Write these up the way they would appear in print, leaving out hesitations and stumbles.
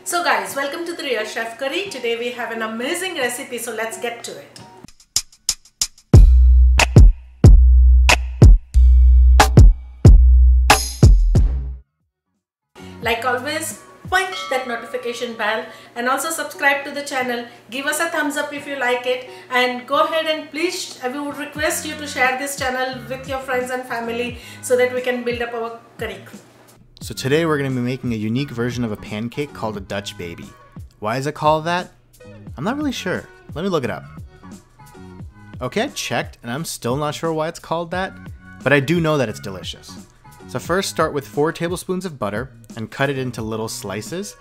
So guys, welcome to the Real Chef Curry. Today we have an amazing recipe, so let's get to it. Like always, punch that notification bell and also subscribe to the channel. Give us a thumbs up if you like it, and go ahead and please, I would request you to share this channel with your friends and family so that we can build up our curry. So today we're going to be making a unique version of a pancake called a Dutch baby. Why is it called that? I'm not really sure. Let me look it up. Okay, I checked and I'm still not sure why it's called that, but I do know that it's delicious. So first start with 4 tablespoons of butter and cut it into little slices.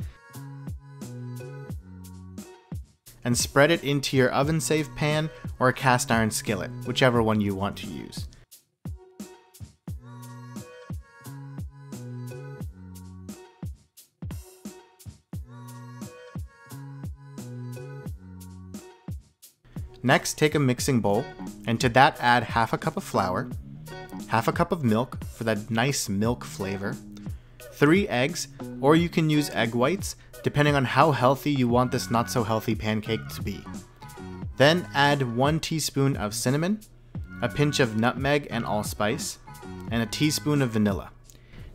And spread it into your oven-safe pan or a cast iron skillet, whichever one you want to use. Next, take a mixing bowl, and to that add half a cup of flour, half a cup of milk for that nice milk flavor, 3 eggs, or you can use egg whites, depending on how healthy you want this not so healthy pancake to be. Then add 1 teaspoon of cinnamon, a pinch of nutmeg and allspice, and a teaspoon of vanilla.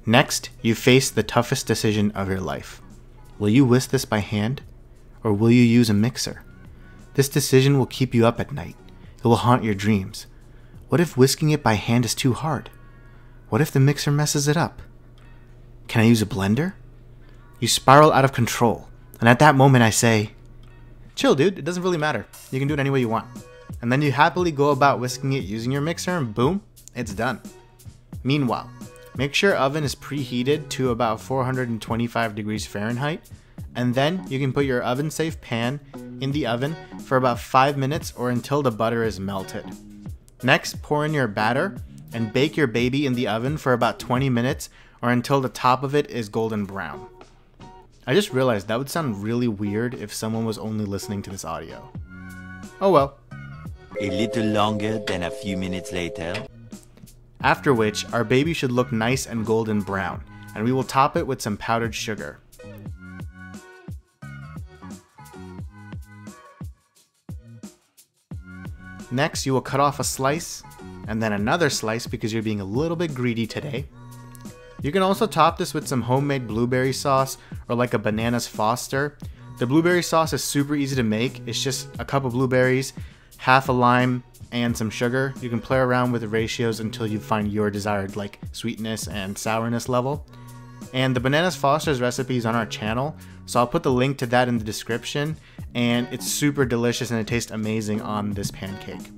Next, you face the toughest decision of your life. Will you whisk this by hand, or will you use a mixer? This decision will keep you up at night. It will haunt your dreams. What if whisking it by hand is too hard? What if the mixer messes it up? Can I use a blender? You spiral out of control, and at that moment I say, chill dude, it doesn't really matter. You can do it any way you want. And then you happily go about whisking it using your mixer and boom, it's done. Meanwhile, make sure your oven is preheated to about 425 degrees Fahrenheit, and then you can put your oven-safe pan in the oven for about 5 minutes or until the butter is melted. Next, pour in your batter and bake your baby in the oven for about 20 minutes or until the top of it is golden brown. I just realized that would sound really weird if someone was only listening to this audio. Oh well. A little longer than a few minutes later. After which, our baby should look nice and golden brown, and we will top it with some powdered sugar. Next, you will cut off a slice, and then another slice because you're being a little bit greedy today. You can also top this with some homemade blueberry sauce or like a bananas Foster. The blueberry sauce is super easy to make. It's just a cup of blueberries, half a lime, and some sugar. You can play around with the ratios until you find your desired like sweetness and sourness level. And the bananas Foster's recipe is on our channel, so I'll put the link to that in the description, and it's super delicious and it tastes amazing on this pancake.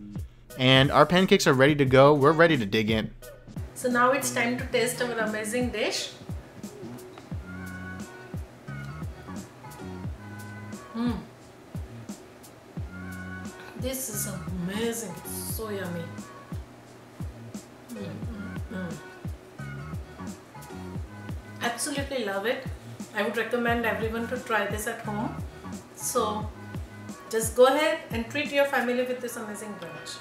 And our pancakes are ready to go. We're ready to dig in. So now it's time to taste our amazing dish. This is amazing. It's so yummy. Absolutely love it. I would recommend everyone to try this at home. So just go ahead and treat your family with this amazing brunch.